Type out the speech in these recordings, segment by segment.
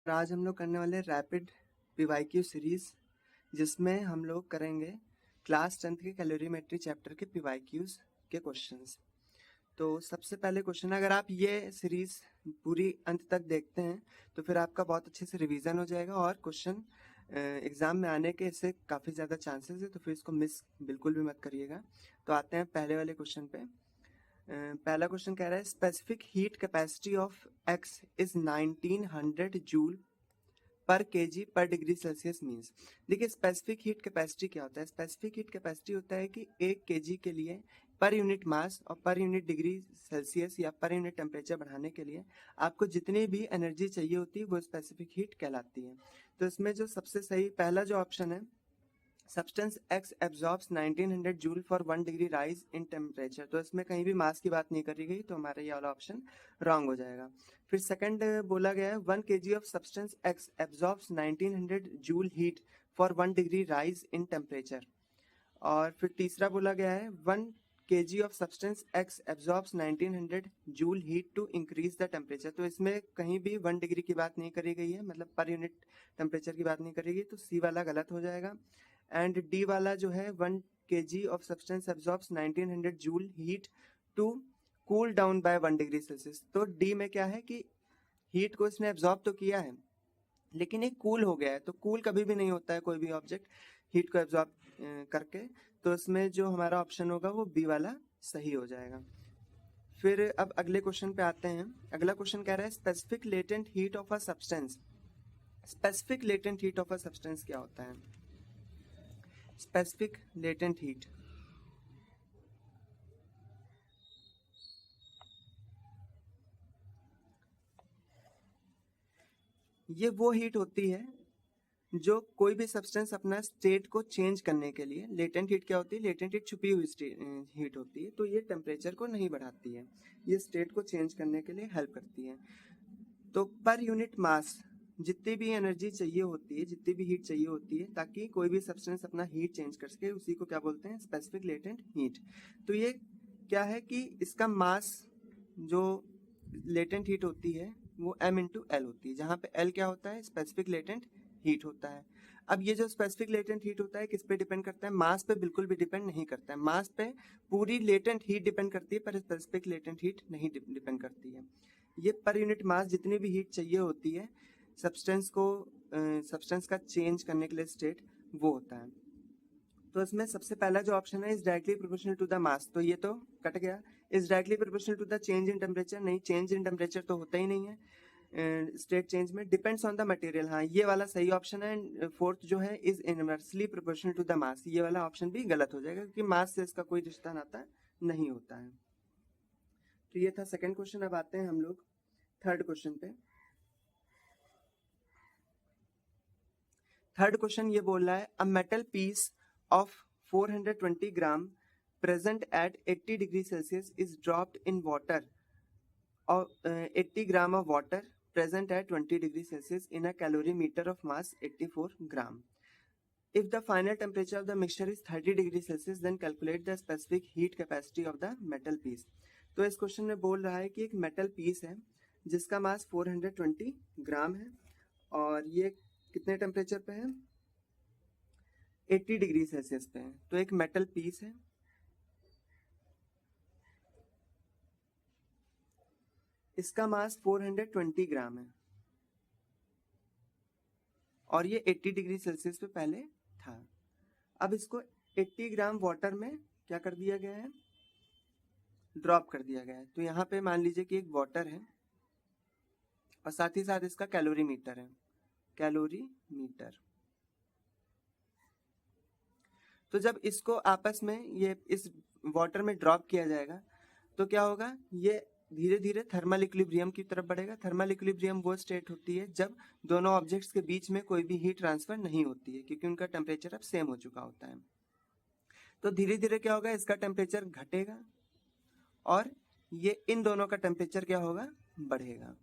आज हम लोग करने वाले रैपिड पीवाईक्यू सीरीज, जिसमें हम लोग करेंगे क्लास 10th के कैलोरीमेट्री चैप्टर के पीवाईक्यूज के क्वेश्चंस। तो सबसे पहले क्वेश्चन, अगर आप ये सीरीज पूरी अंत तक देखते हैं तो फिर आपका बहुत अच्छे से रिवीजन हो जाएगा और क्वेश्चन एग्जाम में आने के इससे काफ़ी ज़्यादा चांसेस है, तो फिर इसको मिस बिल्कुल भी मत करिएगा। तो आते हैं पहले वाले क्वेश्चन पे। पहला क्वेश्चन कह रहा है specific heat capacity of x is 1900 joule per kg per degree Celsius means. देखिए स्पेसिफिक हीट कैपेसिटी क्या होता है। स्पेसिफिक हीट कैपेसिटी होता है कि एक केजी के लिए पर यूनिट मास और पर यूनिट डिग्री सेल्सियस या पर यूनिट टेम्परेचर बढ़ाने के लिए आपको जितनी भी एनर्जी चाहिए होती है वो स्पेसिफिक हीट कहलाती है। तो इसमें जो सबसे सही पहला जो ऑप्शन है, substance x absorbs 1900 joule for 1 degree rise in temperature, तो इसमें कहीं भी मास की बात नहीं करी गई, तो हमारा ये वाला ऑप्शन रॉन्ग हो जाएगा। फिर सेकंड बोला गया है 1 kg of substance x absorbs 1900 joule heat for 1 degree rise in temperature. और फिर तीसरा बोला गया है 1 kg of substance x absorbs 1900 joule heat to increase the temperature, तो इसमें कहीं भी 1 डिग्री की बात नहीं करी गई है, मतलब पर यूनिट टेम्परेचर की बात नहीं करी गई, तो सी वाला गलत हो जाएगा। एंड डी वाला जो है 1 kg of substance absorbs 1900 joule heat to cool down by 1 degree Celsius, तो डी में क्या है कि हीट को इसने एब्जॉर्ब तो किया है लेकिन ये कूल हो गया है, तो कूल कभी भी नहीं होता है कोई भी ऑब्जेक्ट हीट को एब्जॉर्ब करके, तो इसमें जो हमारा ऑप्शन होगा वो बी वाला सही हो जाएगा। फिर अब अगले क्वेश्चन पे आते हैं। अगला क्वेश्चन कह रहा है specific latent heat of a substance. Specific latent heat of a substance क्या होता है? स्पेसिफिक लेटेंट हीट, ये वो हीट होती है जो कोई भी सब्सटेंस अपना स्टेट को चेंज करने के लिए, लेटेंट हीट क्या होती है? लेटेंट हीट छुपी हुई हीट होती है, तो ये टेम्परेचर को नहीं बढ़ाती है, ये स्टेट को चेंज करने के लिए हेल्प करती है। तो पर यूनिट मास जितनी भी एनर्जी चाहिए होती है, जितनी भी हीट चाहिए होती है ताकि कोई भी सब्सटेंस अपना हीट चेंज कर सके, उसी को क्या बोलते हैं? Specific latent heat. तो ये क्या है कि इसका मास जो लेटेंट हीट होती है वो m इंटू एल होती है, जहां पे l क्या होता है? स्पेसिफिक लेटेंट हीट होता है। अब ये जो स्पेसिफिक लेटेंट हीट होता है किस पे डिपेंड करता है? मास पे बिल्कुल भी डिपेंड नहीं करता है। मास पे पूरी लेटेंट हीट डिपेंड करती है, पर स्पेसिफिक लेटेंट हीट नहीं डिपेंड करती है। ये पर यूनिट मास जितनी भी हीट चाहिए होती है सब्सटेंस को, सब्सटेंस का चेंज करने के लिए स्टेट, वो होता है। तो इसमें सबसे पहला जो ऑप्शन है is directly proportional to the mass, तो ये तो कट गया। Is directly proportional to the change in temperature, नहीं, चेंज इन टेम्परेचर तो होता ही नहीं है स्टेट चेंज में। डिपेंड्स ऑन द मटेरियल, हाँ ये वाला सही ऑप्शन है। फोर्थ जो है is inversely proportional to the mass, ये वाला ऑप्शन भी गलत हो जाएगा क्योंकि मास से इसका कोई रिश्ता नाता नहीं होता है। तो ये था सेकंड क्वेश्चन। अब आते हैं हम लोग थर्ड क्वेश्चन पे। थर्ड क्वेश्चन ये बोल रहा है a metal piece of 420 gram present at 80 degree Celsius is dropped in water और 80 gram of water present at 20 degree Celsius in a calorimeter of mass 84 gram. If the final temperature of the mixture is 30 degree Celsius, then calculate the specific heat capacity of the metal piece. तो इस question में बोल रहा है कि एक metal piece है जिसका मास 420 ग्राम है और ये कितने टेम्परेचर पे है? 80 डिग्री सेल्सियस पे है। तो एक मेटल पीस है, इसका मास 420 ग्राम है और ये 80 डिग्री सेल्सियस पे पहले था। अब इसको 80 ग्राम वाटर में क्या कर दिया गया है? ड्रॉप कर दिया गया है। तो यहाँ पे मान लीजिए कि एक वाटर है और साथ ही साथ इसका कैलोरीमीटर है, कैलोरीमीटर। तो जब इसको आपस में ये इस वाटर में ड्रॉप किया जाएगा तो क्या होगा? ये धीरे धीरे थर्मल इक्विलिब्रियम की तरफ बढ़ेगा। थर्मल इक्विलिब्रियम वो स्टेट होती है जब दोनों ऑब्जेक्ट्स के बीच में कोई भी हीट ट्रांसफर नहीं होती है क्योंकि उनका टेम्परेचर अब सेम हो चुका होता है। तो धीरे धीरे क्या होगा? इसका टेम्परेचर घटेगा और ये इन दोनों का टेम्परेचर क्या होगा? बढ़ेगा।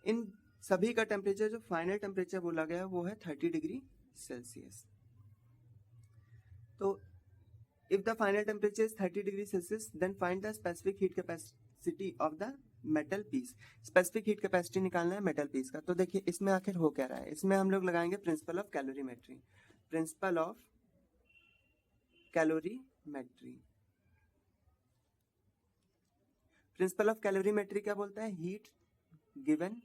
इन सभी का टेम्परेचर जो फाइनल टेम्परेचर बोला गया वो है 30 डिग्री सेल्सियस। तो if the final temperature is 30 degree Celsius, then find the specific heat capacity of the metal piece. Specific heat capacity निकालना है मेटल पीस का। तो देखिए इसमें आखिर हो क्या रहा है, इसमें हम लोग लगाएंगे principle of calorimetry. Principle of calorimetry, principle of calorimetry क्या बोलता है, heat given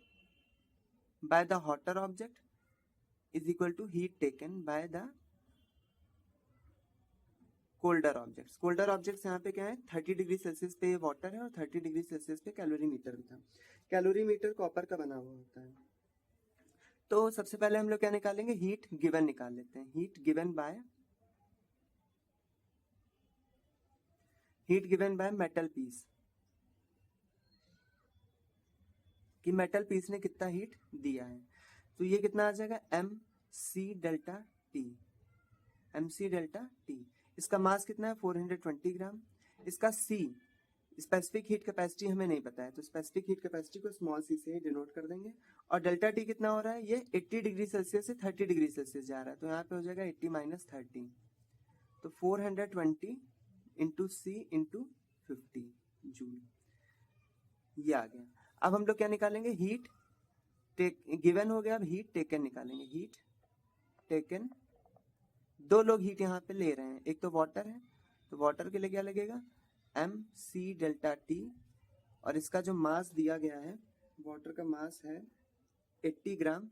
by the hotter object is equal to heat taken by the colder objects. Colder objects यहाँ पे क्या है, 30 डिग्री सेल्सियस पे वाटर है और 30 डिग्री सेल्सियस पे कैलोरीमीटर भी था। कैलोरीमीटर कॉपर का बना हुआ होता है। तो सबसे पहले हम लोग क्या निकालेंगे, हीट गिवन निकाल लेते हैं। Heat given by metal piece, कि मेटल पीस ने कितना हीट दिया है। तो ये कितना आ जाएगा, एम सी डेल्टा टी। इसका मास कितना है, 420 ग्राम। इसका सी, स्पेसिफिक हीट कैपेसिटी हमें नहीं पता है, तो स्पेसिफिक हीट कैपेसिटी को स्मॉल सी से ही डिनोट कर देंगे। और डेल्टा टी कितना हो रहा है, ये 80 डिग्री सेल्सियस से 30 डिग्री सेल्सियस जा रहा है, तो यहाँ पे हो जाएगा 80 माइनस 30, तो 420 इंटू सी इंटू 50 जूल, ये आ गया। अब हम लोग क्या निकालेंगे, हीट गिवन हो गया, अब हीट टेकन निकालेंगे। हीट टेकन, दो लोग हीट यहाँ पे ले रहे हैं, एक तो वाटर है, तो वाटर के लिए क्या लगेगा, एम सी डेल्टा टी, और इसका जो मास दिया गया है, वाटर का मास है 80 ग्राम।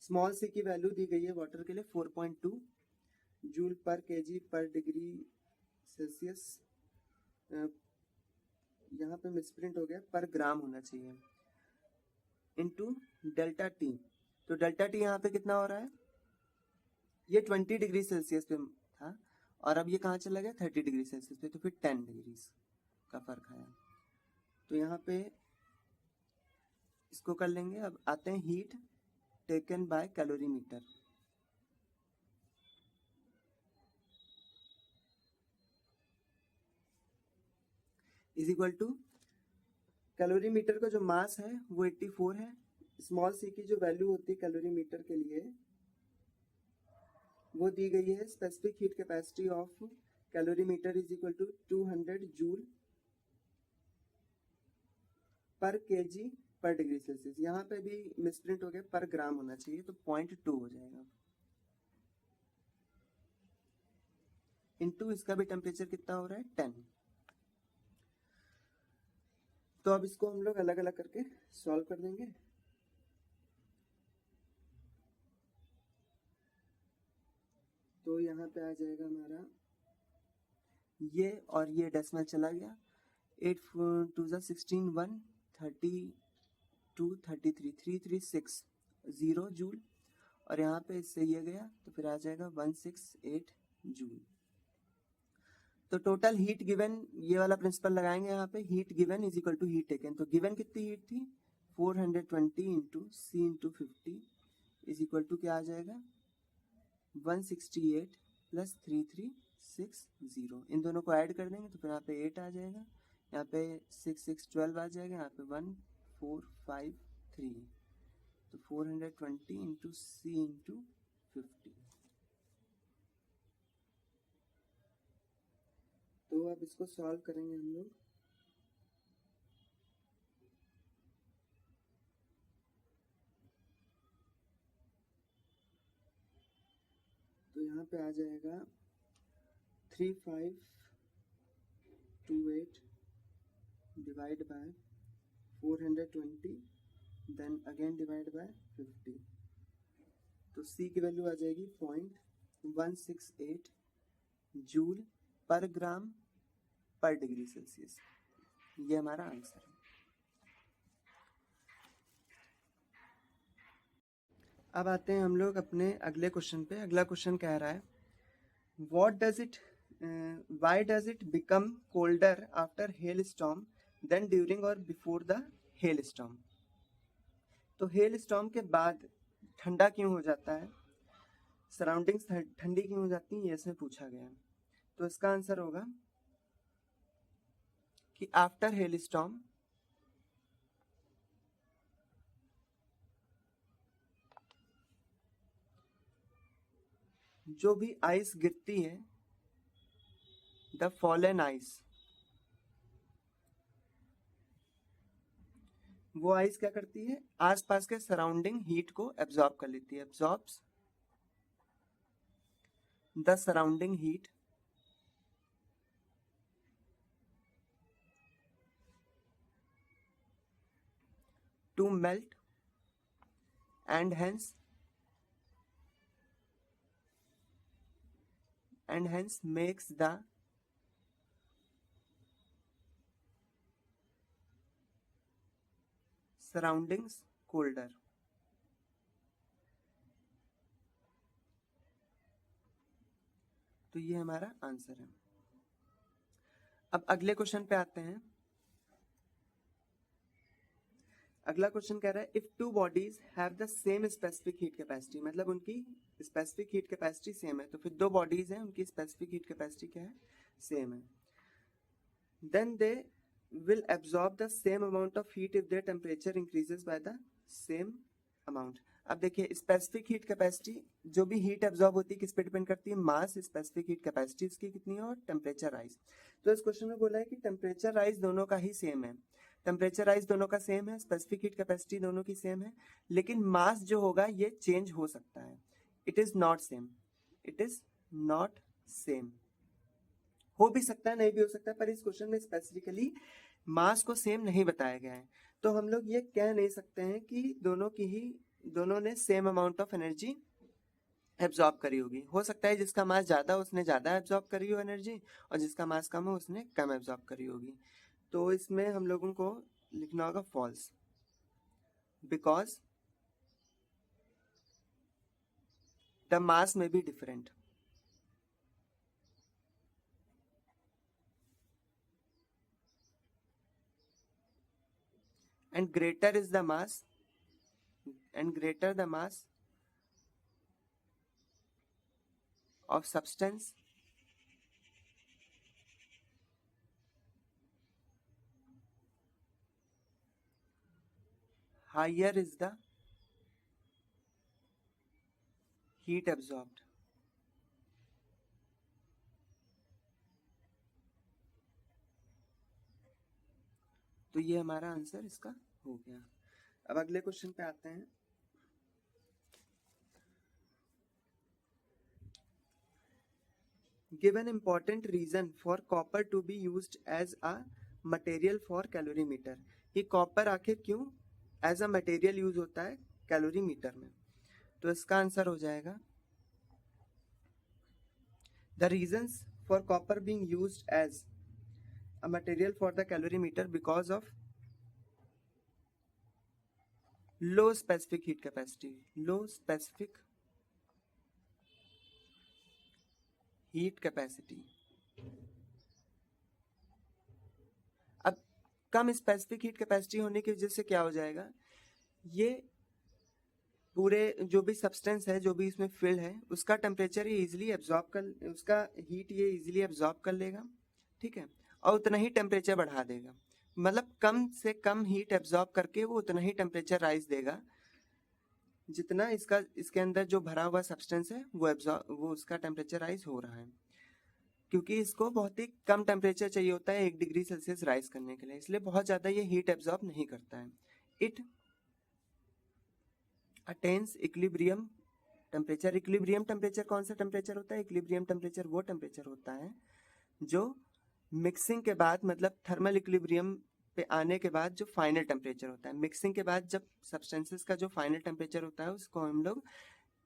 स्मॉल सी की वैल्यू दी गई है वाटर के लिए 4.2 joule per kg per degree Celsius, यहाँ पे मिसप्रिंट हो गया, पर ग्राम होना चाहिए, इनटू डेल्टा टी। तो डेल्टा टी यहाँ पे कितना हो रहा है, ये 20 डिग्री सेल्सियस पे था और अब ये कहाँ चला गया, 30 डिग्री सेल्सियस पे, तो फिर 10 डिग्री का फर्क आया। तो यहाँ पे इसको कर लेंगे। अब आते हैं heat taken by calorimeter. Is equal to, calorimeter का जो मास है वो 84 है। स्मॉल सी की जो वैल्यू होती है कैलोरीमीटर के लिए वो दी गई है, specific heat capacity of calorimeter is equal to 200 joule per kg per degree Celsius. यहाँ पे भी मिसप्रिंट हो गया, पर ग्राम होना चाहिए, तो 0.2 हो जाएगा। इनटू इसका भी टेम्परेचर कितना हो रहा है, 10। तो अब इसको हम लोग अलग अलग करके सॉल्व कर देंगे। तो यहाँ पे आ जाएगा हमारा ये, और ये डेसिमल चला गया, 8 2 16 1 32 33 336 0 जूल, और यहाँ पे इससे ये गया तो फिर आ जाएगा 168 जूल। तो टोटल हीट गिवन, ये वाला प्रिंसिपल लगाएंगे यहाँ पे, heat given is equal to heat taken. तो गिवन कितनी हीट थी, 420 into C into 50 is equal to क्या आ जाएगा, 168 प्लस 3360। इन दोनों को ऐड कर देंगे तो फिर यहाँ पे 8 आ जाएगा, यहाँ पे 6 6 12 आ जाएगा, यहाँ पे 1453, तो 420 इंटू सी इंटू 50। तो अब इसको सॉल्व करेंगे हम लोग। तो यहाँ पे आ जाएगा 3528 divide by 420 then again divide by 50, तो सी की वैल्यू आ जाएगी 0.168 जूल पर ग्राम पर डिग्री सेल्सियस। ये हमारा आंसर है। अब आते हैं हम लोग अपने अगले क्वेश्चन पे। अगला क्वेश्चन कह रहा है, why does it become colder after hailstorm than during or before the hailstorm? तो hailstorm के बाद ठंडा क्यों हो जाता है, सराउंडिंग्स ठंडी क्यों हो जाती है, ये इसमें पूछा गया है। तो इसका आंसर होगा कि आफ्टर हेलस्टॉर्म जो भी आइस गिरती है, द फॉलन आइस वो आइस क्या करती है, आसपास के सराउंडिंग हीट को एब्जॉर्ब कर लेती है, absorbs the surrounding heat to melt and hence makes the surroundings colder. तो ये हमारा आंसर है। अब अगले क्वेश्चन पे आते हैं। अगला क्वेश्चन कह रहा है if two bodies have the same specific heat capacity, मतलब उनकी स्पेसिफिक हीट कैपेसिटी सेम है, तो फिर दो बॉडीज हैं उनकी स्पेसिफिक हीट कैपेसिटी क्या है, सेम है, then they will absorb the same amount of heat if their temperature increases by the same amount. अब देखिए स्पेसिफिक हीट कैपेसिटी, जो भी हीट एब्जॉर्ब होती है किस पे डिपेंड करती है, मास, स्पेसिफिक हीट कैपेसिटी इसकी कितनी है और टेम्परेचर राइज। तो इस क्वेश्चन में बोला है कि टेम्परेचर राइज दोनों का ही सेम है, टेम्परेचर राइज दोनों का सेम है, स्पेसिफिक हीट कैपेसिटी दोनों की सेम है, लेकिन मास जो होगा ये चेंज हो सकता है, it is not same, it is not same, हो भी सकता है नहीं भी हो सकता है, पर इस क्वेश्चन में स्पेसिफिकली मास को सेम नहीं बताया गया है, तो हम लोग ये कह नहीं सकते हैं कि दोनों ने same amount of energy absorb करी होगी। हो सकता है जिसका मास ज्यादा उसने ज्यादा एब्जॉर्ब करी हो एनर्जी, और जिसका मास कम हो उसने कम एब्जॉर्ब करी होगी। तो इसमें हम लोगों को लिखना होगा फॉल्स, बिकॉज द मास में be different. And greater is the mass, and greater the mass of substance, higher is the heat absorbed. तो ये हमारा आंसर इसका हो गया। अब अगले क्वेश्चन पे आते हैं। Give an important reason for copper to be used as a material for calorimeter. ये कॉपर आखिर क्यों एज अ मटेरियल यूज होता है कैलोरीमीटर में, तो इसका आंसर हो जाएगा the reasons for copper being used as a material for the calorimeter because of low specific heat capacity, low specific heat capacity। अब कम स्पेसिफिक हीट कैपेसिटी होने की वजह से क्या हो जाएगा, ये पूरे जो भी सब्सटेंस है, जो भी इसमें फिल है, उसका टेम्परेचर ये इजीली एब्जॉर्ब कर, उसका हीट ये इजीली एब्जॉर्ब कर लेगा, ठीक है, और उतना ही टेम्परेचर बढ़ा देगा, मतलब कम से कम हीट एब्जॉर्ब करके वो उतना ही टेम्परेचर राइज देगा जितना इसके अंदर जो भरा हुआ सब्सटेंस है वो उसका टेम्परेचर राइज हो रहा है, क्योंकि इसको बहुत ही कम टेम्परेचर चाहिए होता है 1 डिग्री सेल्सियस राइज करने के लिए, इसलिए बहुत ज्यादा ये हीट एब्जॉर्ब नहीं करता है। It attains equilibrium temperature. Equilibrium temperature कौन सा टेम्परेचर होता है, इक्विलिब्रियम टेम्परेचर वो टेम्परेचर होता है जो मिक्सिंग के बाद, मतलब थर्मल इक्विलिब्रियम पे आने के बाद जो फाइनल टेम्परेचर होता है, मिक्सिंग के बाद जब सब्सटेंसेस का जो फाइनल टेम्परेचर होता है उसको हम लोग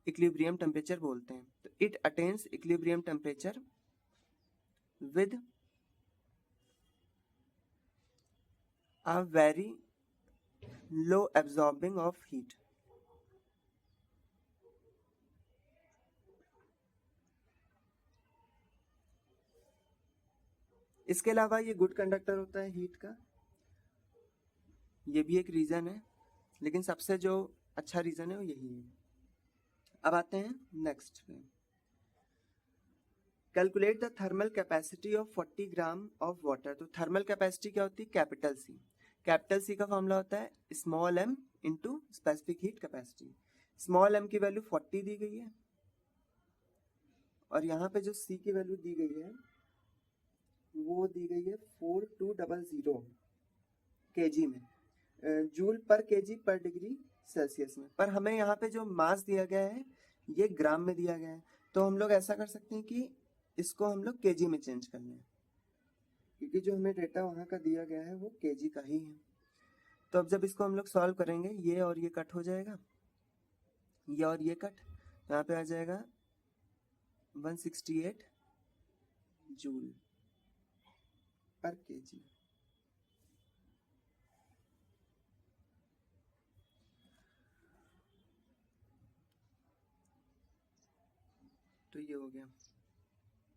इक्विलिब्रियम टेम्परेचर बोलते हैं। तो it attains equilibrium temperature with a very low absorbing of heat. इसके अलावा ये गुड कंडक्टर होता है हीट का, ये भी एक रीजन है, लेकिन सबसे जो अच्छा रीजन है वो यही है। अब आते हैं नेक्स्ट पे। Calculate the thermal capacity of 40 gram of water. तो थर्मल कैपेसिटी क्या होती है, कैपिटल सी। कैपिटल सी का फॉर्मूला होता है small M into specific heat capacity. Small M की वैल्यू 40 दी गई है, और यहाँ पे जो सी की वैल्यू दी गई है वो दी गई है 4200 kg में। Joule per kg per degree Celsius में, पर हमें यहाँ पे जो मास दिया गया है ये ग्राम में दिया गया है, तो हम लोग ऐसा कर सकते हैं कि इसको हम लोग केजी में चेंज कर लें, क्योंकि जो हमें डेटा वहाँ का दिया गया है वो केजी का ही है। तो अब जब इसको हम लोग सॉल्व करेंगे, ये और ये कट हो जाएगा, ये और ये कट, यहाँ पे आ जाएगा 168 जूल पर केजी। तो ये हो गया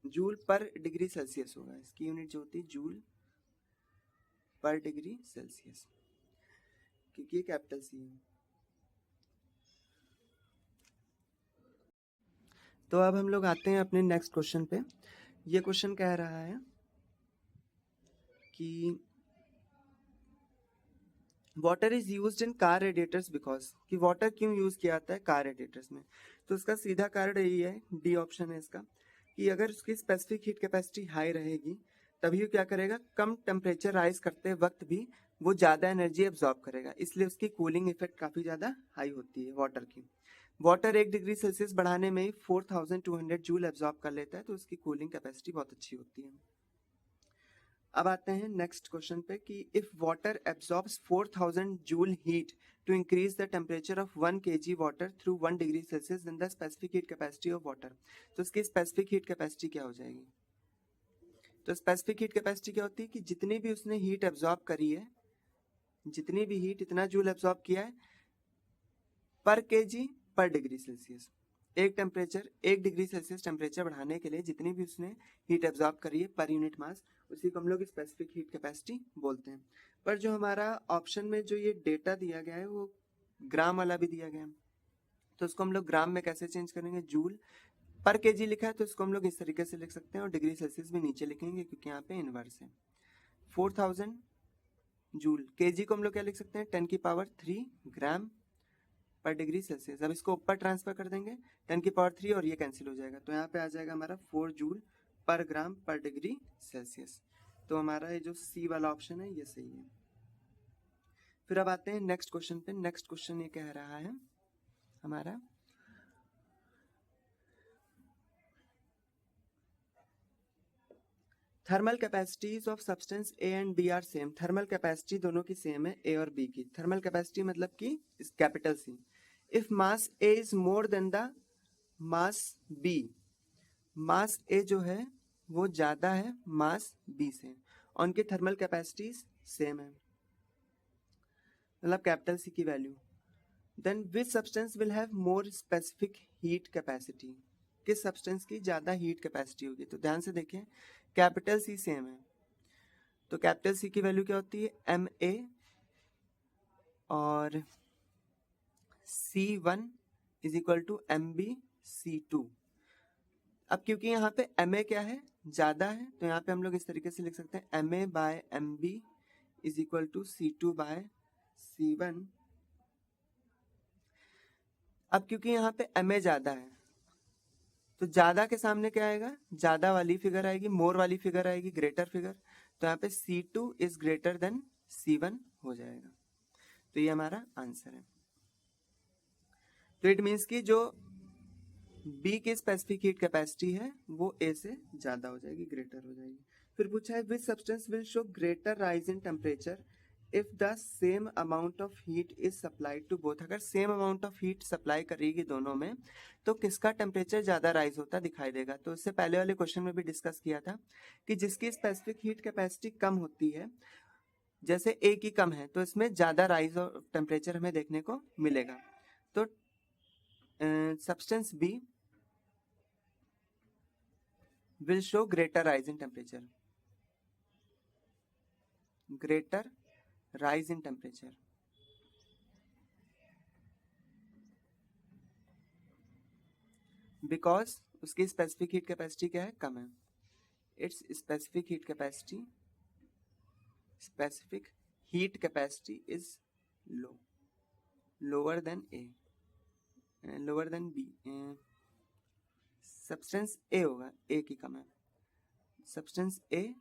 जूल पर डिग्री सेल्सियस होगा, इसकी यूनिट जो होती है जूल पर डिग्री सेल्सियस, क्योंकि ये कैपिटल सी है। तो अब हम लोग आते हैं अपने नेक्स्ट क्वेश्चन पे। ये क्वेश्चन कह रहा है कि water is used in car radiators because, कि वाटर क्यों यूज किया जाता है कार रेडिएटर्स में। तो इसका सीधा कारण यही है, डी ऑप्शन है इसका, कि अगर उसकी स्पेसिफिक हीट कैपेसिटी हाई रहेगी तभी वो क्या करेगा, कम टेम्परेचर राइज करते वक्त भी वो ज्यादा एनर्जी एब्जॉर्ब करेगा, इसलिए उसकी कूलिंग इफेक्ट काफी ज्यादा हाई होती है वाटर की। वाटर 1 डिग्री सेल्सियस बढ़ाने में ही 4200 जूल एब्जॉर्ब कर लेता है, तो उसकी कूलिंग कैपेसिटी बहुत अच्छी होती है। अब आते हैं नेक्स्ट क्वेश्चन पे कि if water absorbs 4000 joule heat to increase the temperature of 1 kg water through 1 degree Celsius, then the specific heat capacity of water. तो इसकी स्पेसिफिक हीट कैपेसिटी क्या हो जाएगी। तो स्पेसिफिक हीट कैपेसिटी क्या होती है कि जितनी भी उसने हीट एब्जॉर्ब करी है, जितनी भी हीट इतना जूल एब्जॉर्ब किया है पर केजी पर डिग्री सेल्सियस, एक डिग्री सेल्सियस टेम्परेचर बढ़ाने के लिए जितनी भी उसने हीट एब्जॉर्ब करी है पर यूनिट मास, उसी को हम लोग स्पेसिफिक हीट कैपेसिटी बोलते हैं। पर जो हमारा ऑप्शन में जो ये डेटा दिया गया है वो ग्राम वाला भी दिया गया है, तो उसको हम लोग ग्राम में कैसे चेंज करेंगे, जूल पर केजी लिखा है तो इसको हम लोग इस तरीके से लिख सकते हैं, और डिग्री सेल्सियस भी नीचे लिखेंगे क्योंकि यहाँ पे इनवर्स है। 4000 जूल, केजी को हम लोग क्या लिख सकते हैं, 10⁻³ ग्राम पर डिग्री सेल्सियस। अब इसको ऊपर ट्रांसफर कर देंगे 10⁻³ और ये कैंसिल हो जाएगा, तो यहाँ पे आ जाएगा हमारा 4 जूल पर ग्राम पर डिग्री सेल्सियस। तो हमारा ये जो सी वाला ऑप्शन है ये सही है। फिर अब आते हैं नेक्स्ट क्वेश्चन पे। नेक्स्ट क्वेश्चन ये कह रहा है हमारा thermal capacities of substance A and B are same. Thermal capacity दोनों की सेम है, ए और बी की। थर्मल कैपेसिटी मतलब कि capital C. If mass A is more than the mass B, mass A जो है वो ज्यादा है मास बी से, उनकी थर्मल कैपेसिटीज सेम है, मतलब कैपिटल सी की value. Then which substance will have more specific heat capacity, किस सब्सटेंस की ज्यादा हीट कैपेसिटी होगी। तो ध्यान से देखें, कैपिटल सी सेम है, तो कैपिटल सी की वैल्यू क्या होती है, एम ए, और C1 is equal to M B C2। अब क्योंकि यहाँ पे एम ए क्या है, ज्यादा है, तो यहाँ पे हम लोग इस तरीके से लिख सकते हैं M A by M B is equal to C2 by C1। अब क्योंकि यहाँ पे एम ए ज्यादा है, तो ज्यादा के सामने क्या आएगा, ज्यादा वाली फिगर आएगी, मोर वाली फिगर आएगी, ग्रेटर फिगर। तो यहाँ पे C2 is greater than C1 हो जाएगा, तो ये हमारा आंसर है। तो इट मीन्स कि जो बी की स्पेसिफिक हीट कैपेसिटी है वो ए से ज्यादा हो जाएगी, ग्रेटर हो जाएगी। फिर पूछा है which substance will show greater rise in temperature if the same amount of heat is supplied to both. अगर same amount of heat supply करेगी दोनों में तो किसका टेम्परेचर ज्यादा राइज होता दिखाई देगा। तो इससे पहले वाले क्वेश्चन में भी डिस्कस किया था कि जिसकी स्पेसिफिक हीट कैपेसिटी कम होती है, जैसे ए की कम है, तो इसमें ज्यादा राइज ऑफ टेम्परेचर हमें देखने को मिलेगा। तो substance B will show greater rise in temperature, greater rise in temperature, because उसकी स्पेसिफिक हीट कैपेसिटी क्या है, कम है। Its specific heat capacity is low, lower than A, lower than B. Substance A होगा, ए की कम है, substance A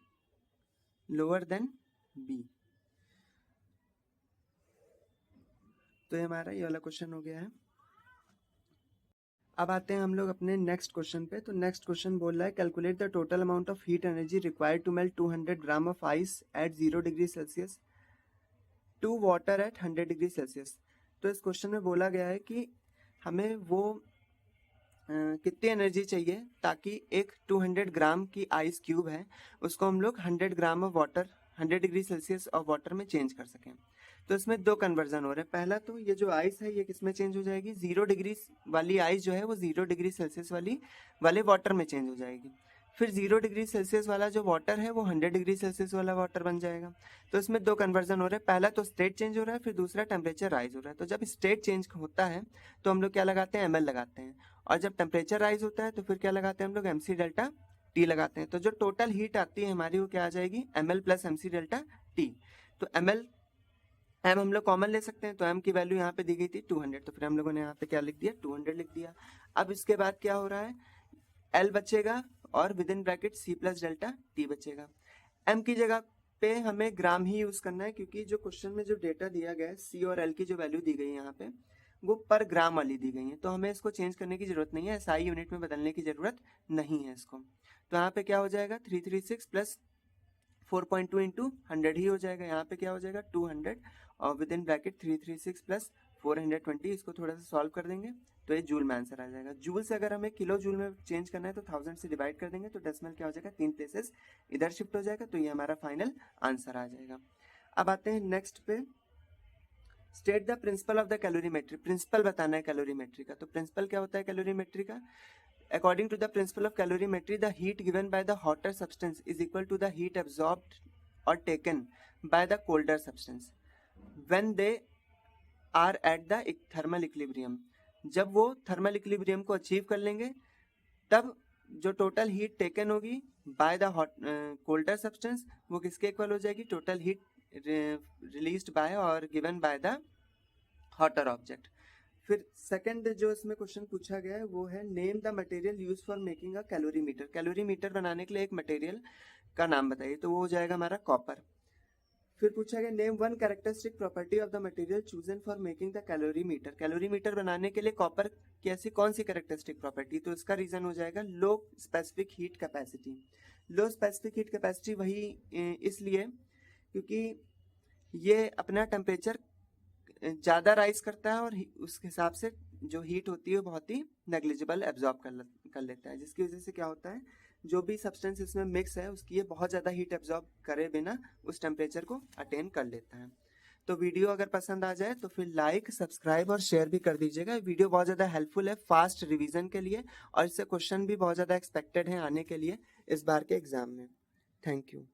lower than B. तो ये हमारा ये वाला क्वेश्चन हो गया है। अब आते हैं हम लोग अपने नेक्स्ट क्वेश्चन पे। तो नेक्स्ट क्वेश्चन बोल रहा है calculate the total amount of heat energy required to melt 200 gram of ice at 0 degree Celsius to water at 100 degree Celsius. तो इस क्वेश्चन में बोला गया है कि हमें वो कितनी एनर्जी चाहिए ताकि एक 200 ग्राम की आइस क्यूब है उसको हम लोग 100 ग्राम of water 100 degree Celsius of water में चेंज कर सकें। तो इसमें दो कन्वर्जन हो रहे हैं। पहला तो ये जो आइस है ये किस में चेंज हो जाएगी, 0 डिग्री वाली आइस जो है वो 0 डिग्री सेल्सियस वाले वाटर में चेंज हो जाएगी। फिर 0 डिग्री सेल्सियस वाला जो वाटर है वो 100 डिग्री सेल्सियस वाला वाटर बन जाएगा। तो इसमें दो कन्वर्जन हो रहे हैं। पहला तो स्टेट चेंज हो रहा है, फिर दूसरा टेम्परेचर राइज हो रहा है। तो जब स्टेट चेंज होता है तो हम लोग क्या लगाते हैं, ml लगाते हैं, और जब टेम्परेचर राइज होता है तो फिर क्या लगाते हैं हम लोग, mc डेल्टा टी लगाते हैं। तो जो टोटल हीट आती है हमारी वो क्या आ जाएगी, ml plus mc delta T. तो ml m हम लोग कॉमन ले सकते हैं, तो m की वैल्यू यहाँ पे दी गई थी 200, तो फिर हम लोगों ने यहाँ पे क्या लिख दिया, 200 लिख दिया। अब इसके बाद क्या हो रहा है, L बचेगा और with in bracket C plus delta T बचेगा। M की जगह पे हमें ग्राम ही यूज करना है क्योंकि जो क्वेश्चन में जो डेटा दिया गया है C और L की जो वैल्यू दी गई है यहाँ पे वो पर ग्राम वाली दी गई है, तो हमें इसको चेंज करने की जरूरत नहीं है, SI यूनिट में बदलने की जरूरत नहीं है इसको। तो यहाँ पे क्या हो जाएगा, 336 प्लस 4.2 इंटू 100 ही हो जाएगा। यहाँ पे क्या हो जाएगा 200 और विद इन ब्रैकेट 336 प्लस 420, इसको थोड़ा सा सॉल्व कर देंगे तो ये जूल में आंसर आ जाएगा। जूल से अगर हमें किलो जूल में चेंज करना है तो 1000 से डिवाइड कर देंगे तो डेसिमल क्या हो जाएगा, 3 प्लेसेस इधर शिफ्ट हो जाएगा, तो ये हमारा फाइनल आंसर आ जाएगा। अब आते हैं नेक्स्ट पे, state the principle of the calorimetry. Principle बताना है कैलोरीमेट्री का। तो प्रिंसिपल क्या होता है कैलोरीमेट्री का, according to the principle of calorimetry the heat given by the hotter substance is equal to the heat absorbed or taken by the colder substance when they are at the thermal equilibrium। जब वो thermal equilibrium को achieve कर लेंगे तब जो total heat taken होगी bye the colder substance वो किसके इक्वल हो जाएगी, टोटल हीट रिलीज्ड बाय और given by the hotter object. फिर सेकंड जो इसमें क्वेश्चन पूछा गया है वो है name the material use for making a calorimeter. Calorimeter बनाने के लिए एक मटेरियल का नाम बताइए, तो वो हो जाएगा हमारा कॉपर। फिर पूछा गया name one characteristic property of the material chosen for making the calorimeter. Calorimeter बनाने के लिए कॉपर की ऐसी कौन सी कैरेक्टरिस्टिक प्रॉपर्टी, तो इसका रीजन हो जाएगा लो स्पेसिफिक हीट कैपेसिटी। लो स्पेसिफिक हीट कैपेसिटी वही इसलिए क्योंकि ये अपना टेम्परेचर ज़्यादा राइज करता है और उस हिसाब से जो हीट होती है बहुत ही नेग्लिजिबल एब्जॉर्ब कर लेता है, जिसकी वजह से क्या होता है जो भी सब्सटेंस इसमें मिक्स है उसकी ये बहुत ज़्यादा हीट एब्जॉर्ब करे बिना उस टेम्परेचर को अटेन कर लेता है। तो वीडियो अगर पसंद आ जाए तो फिर लाइक, सब्सक्राइब और शेयर भी कर दीजिएगा। वीडियो बहुत ज़्यादा हेल्पफुल है फास्ट रिवीजन के लिए और इससे क्वेश्चन भी बहुत ज़्यादा एक्सपेक्टेड है आने के लिए इस बार के एग्जाम में। Thank you.